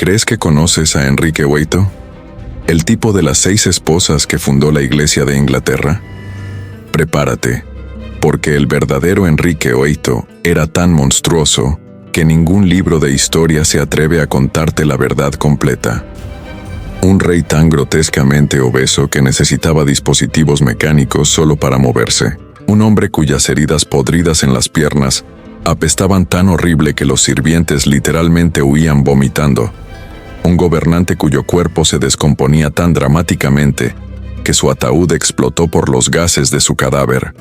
¿Crees que conoces a Enrique VIII? ¿El tipo de las 6 esposas que fundó la Iglesia de Inglaterra? Prepárate, porque el verdadero Enrique VIII era tan monstruoso que ningún libro de historia se atreve a contarte la verdad completa. Un rey tan grotescamente obeso que necesitaba dispositivos mecánicos solo para moverse. Un hombre cuyas heridas podridas en las piernas apestaban tan horrible que los sirvientes literalmente huían vomitando. Un gobernante cuyo cuerpo se descomponía tan dramáticamente que su ataúd explotó por los gases de su cadáver.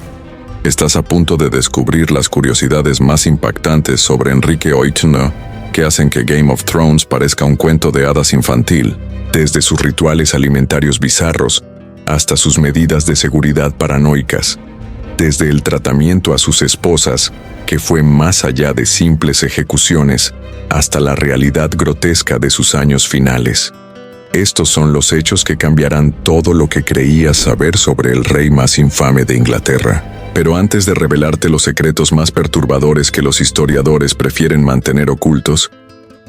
Estás a punto de descubrir las curiosidades más impactantes sobre Enrique VIII que hacen que Game of Thrones parezca un cuento de hadas infantil, desde sus rituales alimentarios bizarros hasta sus medidas de seguridad paranoicas, desde el tratamiento a sus esposas, que fue más allá de simples ejecuciones, hasta la realidad grotesca de sus años finales. Estos son los hechos que cambiarán todo lo que creías saber sobre el rey más infame de Inglaterra. Pero antes de revelarte los secretos más perturbadores que los historiadores prefieren mantener ocultos,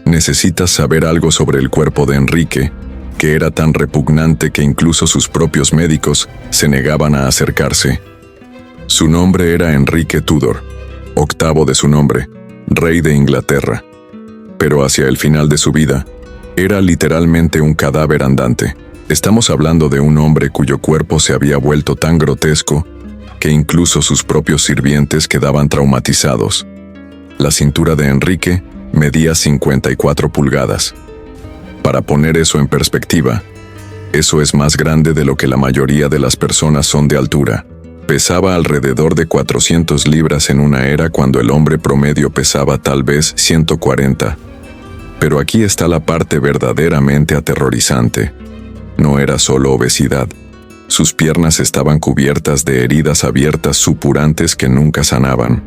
necesitas saber algo sobre el cuerpo de Enrique, que era tan repugnante que incluso sus propios médicos se negaban a acercarse. Su nombre era Enrique Tudor, octavo de su nombre, rey de Inglaterra. Pero hacia el final de su vida, era literalmente un cadáver andante. Estamos hablando de un hombre cuyo cuerpo se había vuelto tan grotesco que incluso sus propios sirvientes quedaban traumatizados. La cintura de Enrique medía 54 pulgadas. Para poner eso en perspectiva, eso es más grande de lo que la mayoría de las personas son de altura. Pesaba alrededor de 400 libras en una era cuando el hombre promedio pesaba tal vez 140. Pero aquí está la parte verdaderamente aterrorizante. No era solo obesidad. Sus piernas estaban cubiertas de heridas abiertas supurantes que nunca sanaban.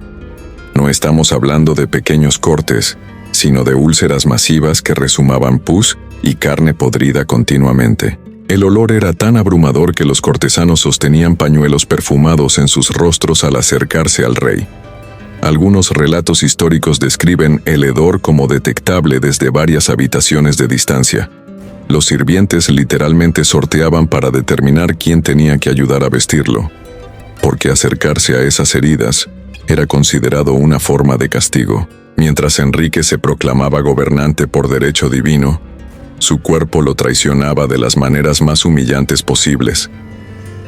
No estamos hablando de pequeños cortes, sino de úlceras masivas que resumaban pus y carne podrida continuamente. El olor era tan abrumador que los cortesanos sostenían pañuelos perfumados en sus rostros al acercarse al rey. Algunos relatos históricos describen el hedor como detectable desde varias habitaciones de distancia. Los sirvientes literalmente sorteaban para determinar quién tenía que ayudar a vestirlo, porque acercarse a esas heridas era considerado una forma de castigo. Mientras Enrique se proclamaba gobernante por derecho divino, su cuerpo lo traicionaba de las maneras más humillantes posibles.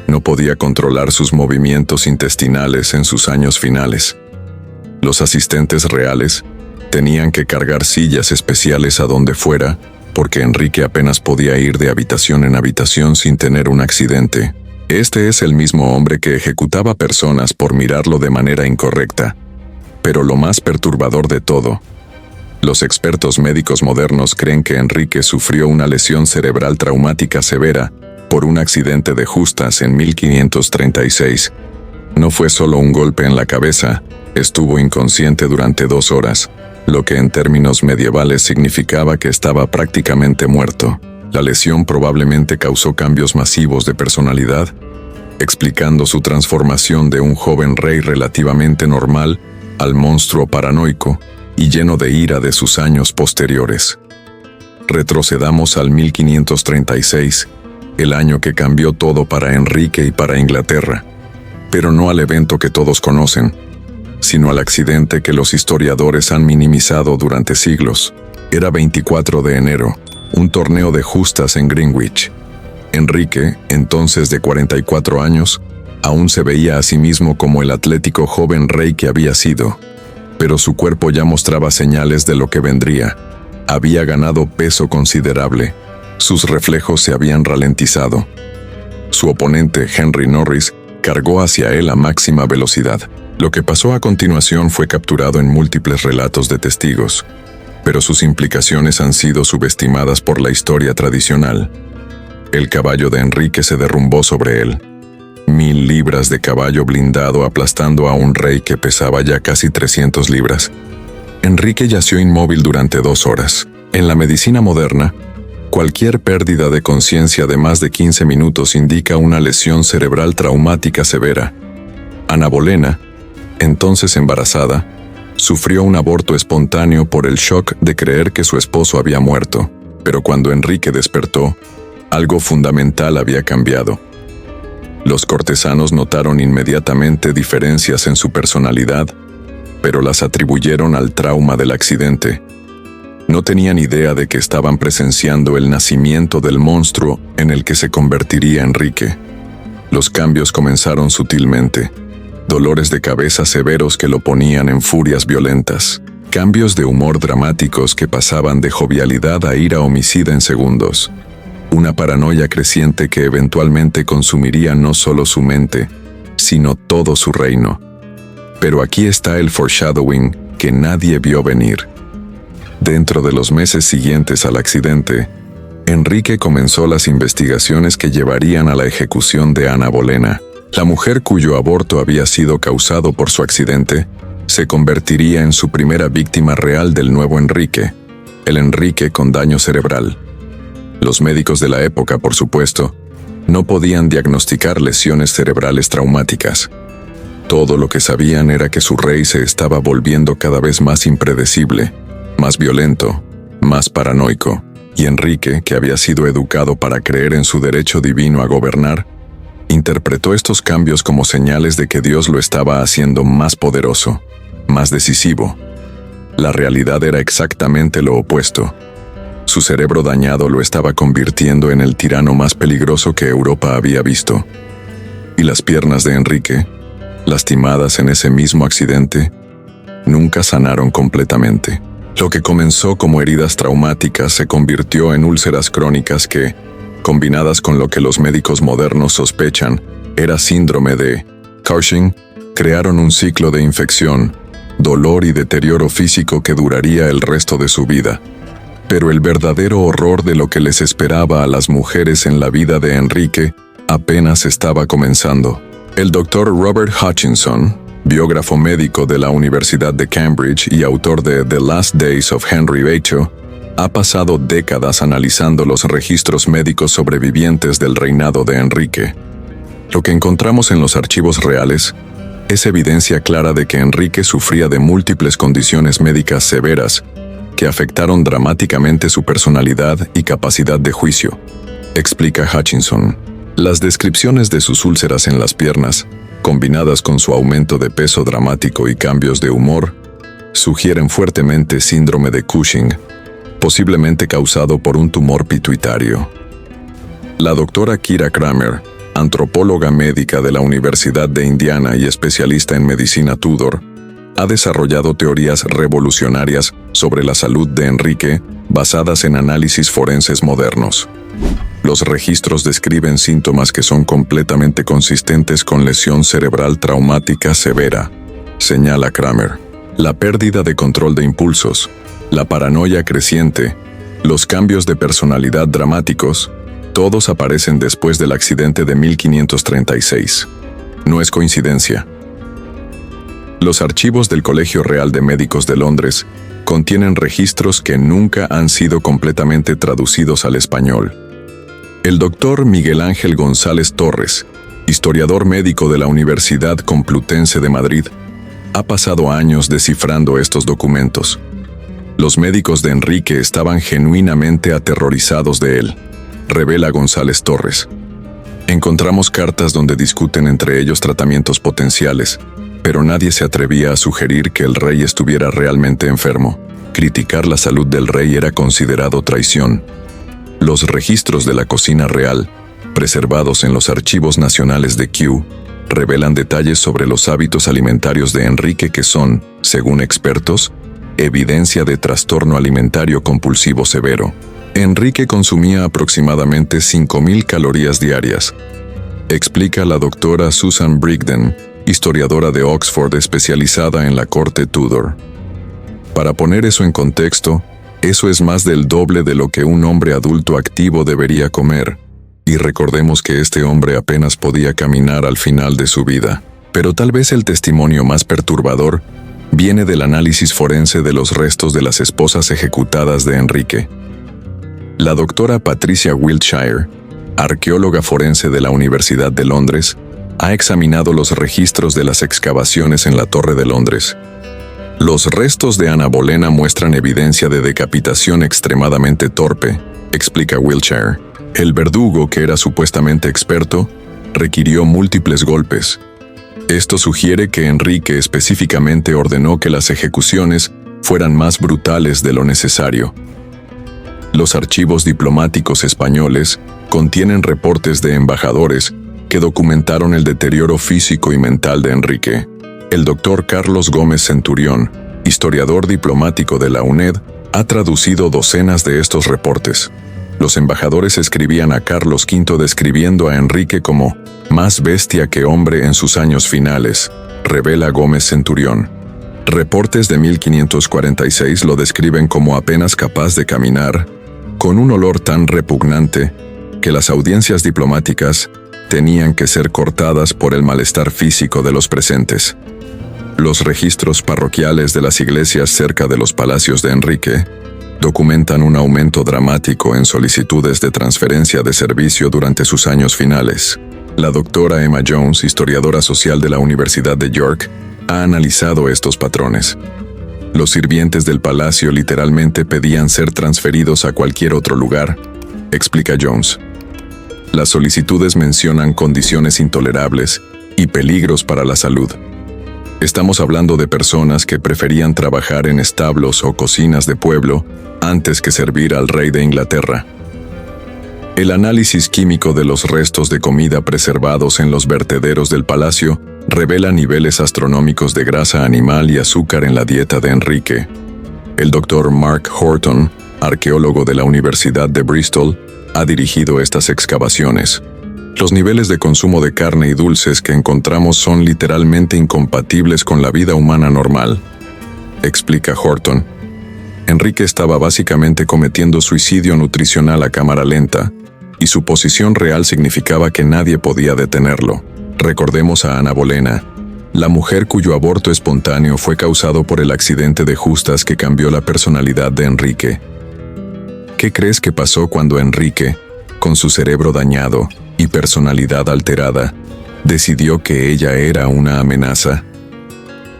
No podía controlar sus movimientos intestinales en sus años finales. Los asistentes reales tenían que cargar sillas especiales a donde fuera, porque Enrique apenas podía ir de habitación en habitación sin tener un accidente. Este es el mismo hombre que ejecutaba personas por mirarlo de manera incorrecta. Pero lo más perturbador de todo, los expertos médicos modernos creen que Enrique sufrió una lesión cerebral traumática severa por un accidente de justas en 1536. No fue solo un golpe en la cabeza, estuvo inconsciente durante 2 horas, lo que en términos medievales significaba que estaba prácticamente muerto. La lesión probablemente causó cambios masivos de personalidad, explicando su transformación de un joven rey relativamente normal al monstruo paranoico y lleno de ira de sus años posteriores. Retrocedamos al 1536, el año que cambió todo para Enrique y para Inglaterra, pero no al evento que todos conocen, sino al accidente que los historiadores han minimizado durante siglos. Era 24 de enero, un torneo de justas en Greenwich. Enrique, entonces de 44 años, aún se veía a sí mismo como el atlético joven rey que había sido, pero su cuerpo ya mostraba señales de lo que vendría. Había ganado peso considerable, sus reflejos se habían ralentizado. Su oponente, Henry Norris, cargó hacia él a máxima velocidad. Lo que pasó a continuación fue capturado en múltiples relatos de testigos, pero sus implicaciones han sido subestimadas por la historia tradicional. El caballo de Enrique se derrumbó sobre él. 1000 libras de caballo blindado aplastando a un rey que pesaba ya casi 300 libras. Enrique yació inmóvil durante 2 horas. En la medicina moderna, cualquier pérdida de conciencia de más de 15 minutos indica una lesión cerebral traumática severa. Ana Bolena, entonces embarazada, sufrió un aborto espontáneo por el shock de creer que su esposo había muerto. Pero cuando Enrique despertó, algo fundamental había cambiado. Los cortesanos notaron inmediatamente diferencias en su personalidad, pero las atribuyeron al trauma del accidente. No tenían idea de que estaban presenciando el nacimiento del monstruo en el que se convertiría Enrique. Los cambios comenzaron sutilmente. Dolores de cabeza severos que lo ponían en furias violentas. Cambios de humor dramáticos que pasaban de jovialidad a ira homicida en segundos. Una paranoia creciente que eventualmente consumiría no solo su mente, sino todo su reino. Pero aquí está el foreshadowing que nadie vio venir. Dentro de los meses siguientes al accidente, Enrique comenzó las investigaciones que llevarían a la ejecución de Ana Bolena. La mujer cuyo aborto había sido causado por su accidente se convertiría en su primera víctima real del nuevo Enrique, el Enrique con daño cerebral. Los médicos de la época, por supuesto, no podían diagnosticar lesiones cerebrales traumáticas. Todo lo que sabían era que su rey se estaba volviendo cada vez más impredecible, más violento, más paranoico, y Enrique, que había sido educado para creer en su derecho divino a gobernar, interpretó estos cambios como señales de que Dios lo estaba haciendo más poderoso, más decisivo. La realidad era exactamente lo opuesto. Su cerebro dañado lo estaba convirtiendo en el tirano más peligroso que Europa había visto. Y las piernas de Enrique, lastimadas en ese mismo accidente, nunca sanaron completamente. Lo que comenzó como heridas traumáticas se convirtió en úlceras crónicas que, combinadas con lo que los médicos modernos sospechan era síndrome de Cushing, crearon un ciclo de infección, dolor y deterioro físico que duraría el resto de su vida. Pero el verdadero horror de lo que les esperaba a las mujeres en la vida de Enrique apenas estaba comenzando. El doctor Robert Hutchinson, biógrafo médico de la Universidad de Cambridge y autor de The Last Days of Henry VIII, ha pasado décadas analizando los registros médicos sobrevivientes del reinado de Enrique. Lo que encontramos en los archivos reales es evidencia clara de que Enrique sufría de múltiples condiciones médicas severas que afectaron dramáticamente su personalidad y capacidad de juicio, explica Hutchinson. Las descripciones de sus úlceras en las piernas, combinadas con su aumento de peso dramático y cambios de humor, sugieren fuertemente síndrome de Cushing, posiblemente causado por un tumor pituitario. La doctora Kira Kramer, antropóloga médica de la Universidad de Indiana y especialista en medicina Tudor, ha desarrollado teorías revolucionarias sobre la salud de Enrique basadas en análisis forenses modernos. Los registros describen síntomas que son completamente consistentes con lesión cerebral traumática severa, señala Kramer. La pérdida de control de impulsos, la paranoia creciente, los cambios de personalidad dramáticos, todos aparecen después del accidente de 1536. No es coincidencia. Los archivos del Colegio Real de Médicos de Londres contienen registros que nunca han sido completamente traducidos al español. El doctor Miguel Ángel González Torres, historiador médico de la Universidad Complutense de Madrid, ha pasado años descifrando estos documentos. Los médicos de Enrique estaban genuinamente aterrorizados de él, revela González Torres. Encontramos cartas donde discuten entre ellos tratamientos potenciales, pero nadie se atrevía a sugerir que el rey estuviera realmente enfermo. Criticar la salud del rey era considerado traición. Los registros de la cocina real, preservados en los archivos nacionales de Kew, revelan detalles sobre los hábitos alimentarios de Enrique que son, según expertos, evidencia de trastorno alimentario compulsivo severo. Enrique consumía aproximadamente 5.000 calorías diarias, explica la doctora Susan Brigden, historiadora de Oxford especializada en la corte Tudor. Para poner eso en contexto, eso es más del doble de lo que un hombre adulto activo debería comer, y recordemos que este hombre apenas podía caminar al final de su vida. Pero tal vez el testimonio más perturbador viene del análisis forense de los restos de las esposas ejecutadas de Enrique. La doctora Patricia Wiltshire, arqueóloga forense de la Universidad de Londres, ha examinado los registros de las excavaciones en la Torre de Londres. Los restos de Ana Bolena muestran evidencia de decapitación extremadamente torpe, explica Wiltshire. El verdugo, que era supuestamente experto, requirió múltiples golpes. Esto sugiere que Enrique específicamente ordenó que las ejecuciones fueran más brutales de lo necesario. Los archivos diplomáticos españoles contienen reportes de embajadores que documentaron el deterioro físico y mental de Enrique. El doctor Carlos Gómez Centurión, historiador diplomático de la UNED, ha traducido docenas de estos reportes. Los embajadores escribían a Carlos V describiendo a Enrique como más bestia que hombre en sus años finales, revela Gómez Centurión. Reportes de 1546 lo describen como apenas capaz de caminar, con un olor tan repugnante que las audiencias diplomáticas tenían que ser cortadas por el malestar físico de los presentes. Los registros parroquiales de las iglesias cerca de los palacios de Enrique documentan un aumento dramático en solicitudes de transferencia de servicio durante sus años finales. La doctora Emma Jones, historiadora social de la Universidad de York, ha analizado estos patrones. Los sirvientes del palacio literalmente pedían ser transferidos a cualquier otro lugar, explica Jones. Las solicitudes mencionan condiciones intolerables y peligros para la salud. Estamos hablando de personas que preferían trabajar en establos o cocinas de pueblo antes que servir al rey de Inglaterra. El análisis químico de los restos de comida preservados en los vertederos del palacio revela niveles astronómicos de grasa animal y azúcar en la dieta de Enrique. El doctor Mark Horton, arqueólogo de la Universidad de Bristol, ha dirigido estas excavaciones. Los niveles de consumo de carne y dulces que encontramos son literalmente incompatibles con la vida humana normal, explica Horton. Enrique estaba básicamente cometiendo suicidio nutricional a cámara lenta, y su posición real significaba que nadie podía detenerlo. Recordemos a Ana Bolena, la mujer cuyo aborto espontáneo fue causado por el accidente de justas que cambió la personalidad de Enrique. ¿Qué crees que pasó cuando Enrique, con su cerebro dañado y personalidad alterada, decidió que ella era una amenaza?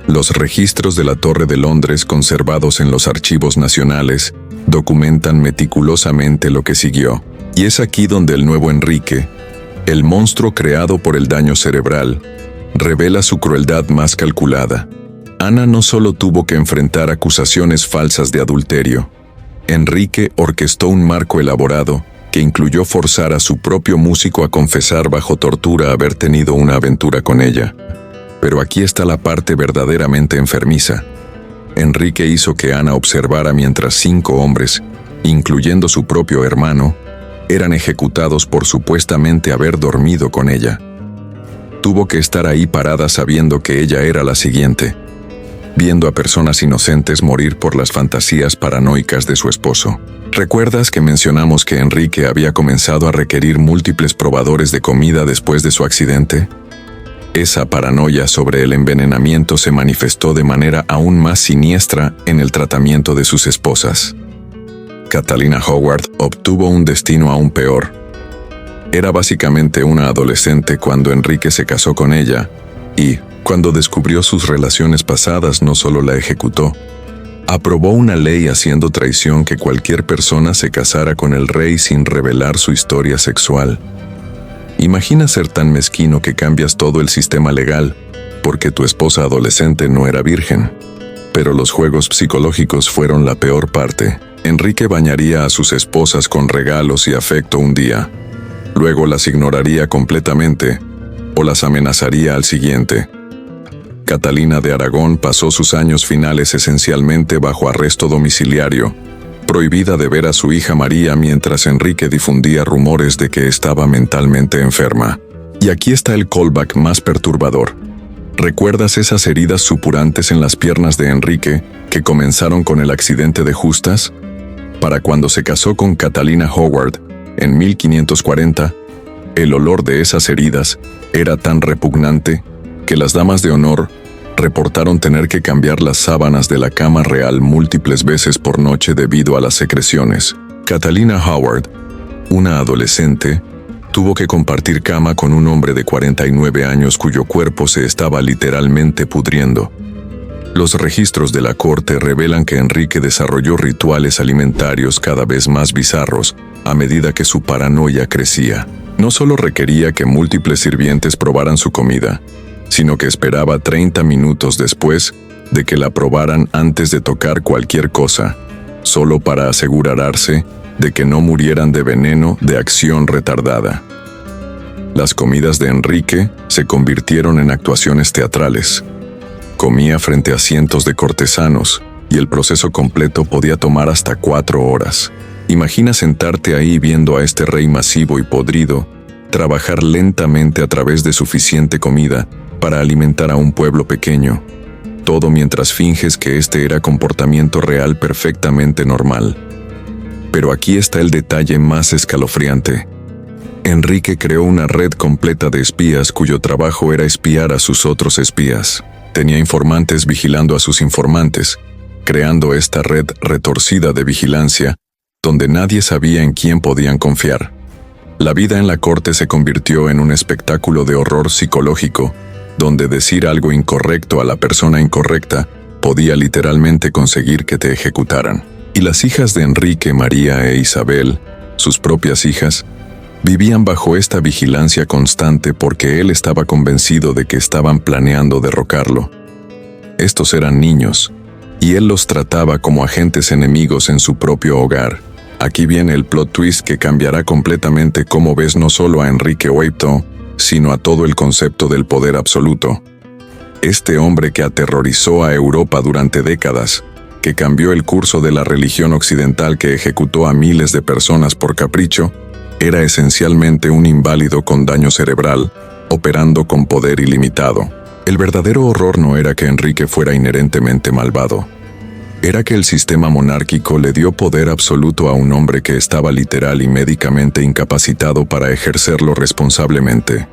Los registros de la Torre de Londres conservados en los archivos nacionales documentan meticulosamente lo que siguió. Y es aquí donde el nuevo Enrique, el monstruo creado por el daño cerebral, revela su crueldad más calculada. Ana no solo tuvo que enfrentar acusaciones falsas de adulterio. Enrique orquestó un marco elaborado que incluyó forzar a su propio músico a confesar bajo tortura haber tenido una aventura con ella. Pero aquí está la parte verdaderamente enfermiza. Enrique hizo que Ana observara mientras 5 hombres, incluyendo su propio hermano, eran ejecutados por supuestamente haber dormido con ella. Tuvo que estar ahí parada sabiendo que ella era la siguiente, viendo a personas inocentes morir por las fantasías paranoicas de su esposo. ¿Recuerdas que mencionamos que Enrique había comenzado a requerir múltiples probadores de comida después de su accidente? Esa paranoia sobre el envenenamiento se manifestó de manera aún más siniestra en el tratamiento de sus esposas. Catalina Howard obtuvo un destino aún peor. Era básicamente una adolescente cuando Enrique se casó con ella, y, cuando descubrió sus relaciones pasadas, no solo la ejecutó, aprobó una ley haciendo traición que cualquier persona se casara con el rey sin revelar su historia sexual. Imagina ser tan mezquino que cambias todo el sistema legal porque tu esposa adolescente no era virgen. Pero los juegos psicológicos fueron la peor parte. Enrique bañaría a sus esposas con regalos y afecto un día. Luego las ignoraría completamente o las amenazaría al siguiente. Catalina de Aragón pasó sus años finales esencialmente bajo arresto domiciliario, prohibida de ver a su hija María mientras Enrique difundía rumores de que estaba mentalmente enferma. Y aquí está el callback más perturbador. ¿Recuerdas esas heridas supurantes en las piernas de Enrique que comenzaron con el accidente de justas? Para cuando se casó con Catalina Howard, en 1540, el olor de esas heridas era tan repugnante que las damas de honor reportaron tener que cambiar las sábanas de la cama real múltiples veces por noche debido a las secreciones. Catalina Howard, una adolescente, tuvo que compartir cama con un hombre de 49 años cuyo cuerpo se estaba literalmente pudriendo. Los registros de la corte revelan que Enrique desarrolló rituales alimentarios cada vez más bizarros, a medida que su paranoia crecía. No solo requería que múltiples sirvientes probaran su comida, sino que esperaba 30 minutos después de que la probaran antes de tocar cualquier cosa, solo para asegurarse de que no murieran de veneno de acción retardada. Las comidas de Enrique se convirtieron en actuaciones teatrales. Comía frente a cientos de cortesanos, y el proceso completo podía tomar hasta 4 horas. Imagina sentarte ahí viendo a este rey masivo y podrido trabajar lentamente a través de suficiente comida para alimentar a un pueblo pequeño, todo mientras finges que este era comportamiento real perfectamente normal. Pero aquí está el detalle más escalofriante. Enrique creó una red completa de espías cuyo trabajo era espiar a sus otros espías. Tenía informantes vigilando a sus informantes, creando esta red retorcida de vigilancia, donde nadie sabía en quién podían confiar. La vida en la corte se convirtió en un espectáculo de horror psicológico, donde decir algo incorrecto a la persona incorrecta podía literalmente conseguir que te ejecutaran. Y las hijas de Enrique, María e Isabel, sus propias hijas, vivían bajo esta vigilancia constante porque él estaba convencido de que estaban planeando derrocarlo. Estos eran niños, y él los trataba como agentes enemigos en su propio hogar. Aquí viene el plot twist que cambiará completamente cómo ves no solo a Enrique Wayto, sino a todo el concepto del poder absoluto. Este hombre que aterrorizó a Europa durante décadas, que cambió el curso de la religión occidental, que ejecutó a miles de personas por capricho, era esencialmente un inválido con daño cerebral, operando con poder ilimitado. El verdadero horror no era que Enrique fuera inherentemente malvado. Era que el sistema monárquico le dio poder absoluto a un hombre que estaba literal y médicamente incapacitado para ejercerlo responsablemente.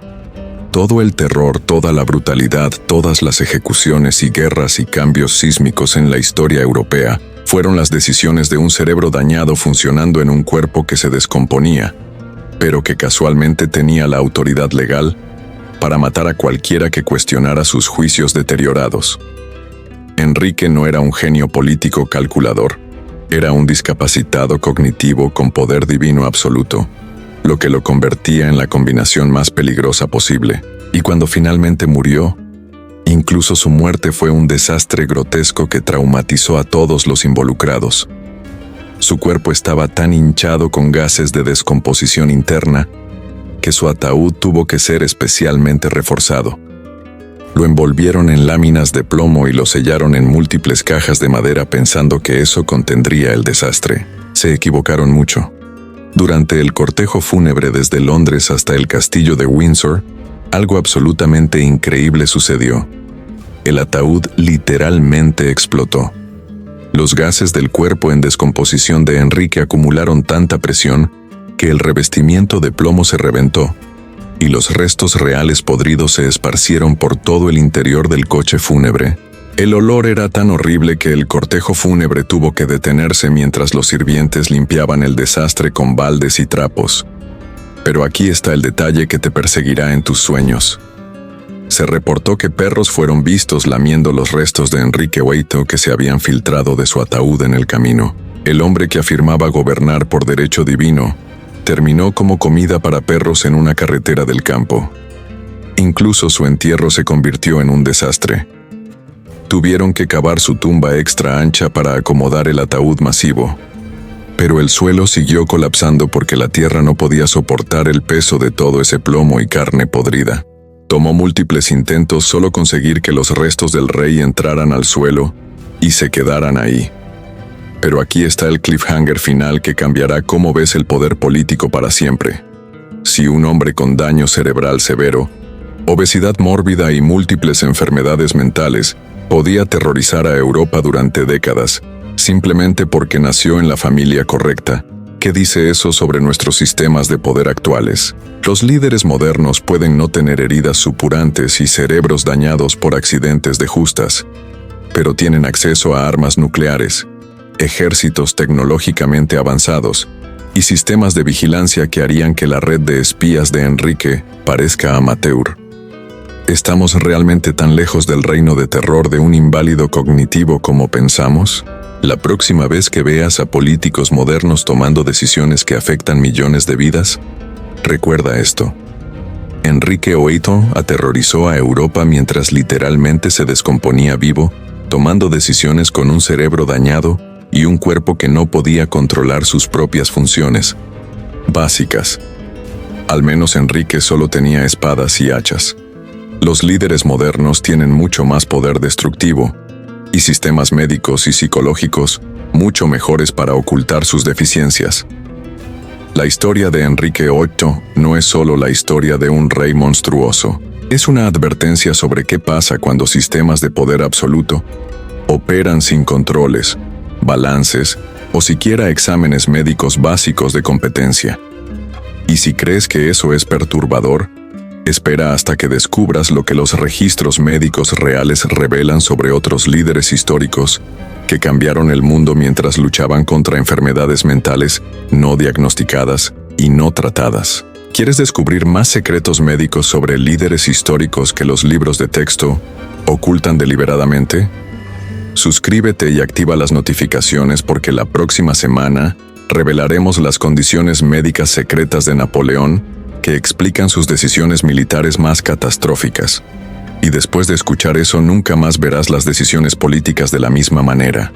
Todo el terror, toda la brutalidad, todas las ejecuciones y guerras y cambios sísmicos en la historia europea fueron las decisiones de un cerebro dañado funcionando en un cuerpo que se descomponía, pero que casualmente tenía la autoridad legal para matar a cualquiera que cuestionara sus juicios deteriorados. Enrique no era un genio político calculador, era un discapacitado cognitivo con poder divino absoluto, lo que lo convertía en la combinación más peligrosa posible. Y cuando finalmente murió, incluso su muerte fue un desastre grotesco que traumatizó a todos los involucrados. Su cuerpo estaba tan hinchado con gases de descomposición interna que su ataúd tuvo que ser especialmente reforzado. Lo envolvieron en láminas de plomo y lo sellaron en múltiples cajas de madera pensando que eso contendría el desastre. Se equivocaron mucho. Durante el cortejo fúnebre desde Londres hasta el castillo de Windsor, algo absolutamente increíble sucedió. El ataúd literalmente explotó. Los gases del cuerpo en descomposición de Enrique acumularon tanta presión que el revestimiento de plomo se reventó, y los restos reales podridos se esparcieron por todo el interior del coche fúnebre. El olor era tan horrible que el cortejo fúnebre tuvo que detenerse mientras los sirvientes limpiaban el desastre con baldes y trapos. Pero aquí está el detalle que te perseguirá en tus sueños. Se reportó que perros fueron vistos lamiendo los restos de Enrique Wayto que se habían filtrado de su ataúd en el camino. El hombre que afirmaba gobernar por derecho divino terminó como comida para perros en una carretera del campo. Incluso su entierro se convirtió en un desastre. Tuvieron que cavar su tumba extra ancha para acomodar el ataúd masivo. Pero el suelo siguió colapsando porque la tierra no podía soportar el peso de todo ese plomo y carne podrida. Tomó múltiples intentos solo conseguir que los restos del rey entraran al suelo y se quedaran ahí. Pero aquí está el cliffhanger final que cambiará cómo ves el poder político para siempre. Si un hombre con daño cerebral severo, obesidad mórbida y múltiples enfermedades mentales podía aterrorizar a Europa durante décadas, simplemente porque nació en la familia correcta, ¿qué dice eso sobre nuestros sistemas de poder actuales? Los líderes modernos pueden no tener heridas supurantes y cerebros dañados por accidentes de justas, pero tienen acceso a armas nucleares, ejércitos tecnológicamente avanzados y sistemas de vigilancia que harían que la red de espías de Enrique parezca amateur. ¿Estamos realmente tan lejos del reino de terror de un inválido cognitivo como pensamos? La próxima vez que veas a políticos modernos tomando decisiones que afectan millones de vidas, recuerda esto. Enrique VIII aterrorizó a Europa mientras literalmente se descomponía vivo, tomando decisiones con un cerebro dañado y un cuerpo que no podía controlar sus propias funciones básicas. Al menos Enrique solo tenía espadas y hachas. Los líderes modernos tienen mucho más poder destructivo y sistemas médicos y psicológicos mucho mejores para ocultar sus deficiencias. La historia de Enrique VIII no es solo la historia de un rey monstruoso. Es una advertencia sobre qué pasa cuando sistemas de poder absoluto operan sin controles, balances o siquiera exámenes médicos básicos de competencia. Y si crees que eso es perturbador, espera hasta que descubras lo que los registros médicos reales revelan sobre otros líderes históricos que cambiaron el mundo mientras luchaban contra enfermedades mentales no diagnosticadas y no tratadas. ¿Quieres descubrir más secretos médicos sobre líderes históricos que los libros de texto ocultan deliberadamente? Suscríbete y activa las notificaciones porque la próxima semana revelaremos las condiciones médicas secretas de Napoleón que explican sus decisiones militares más catastróficas. Y después de escuchar eso nunca más verás las decisiones políticas de la misma manera.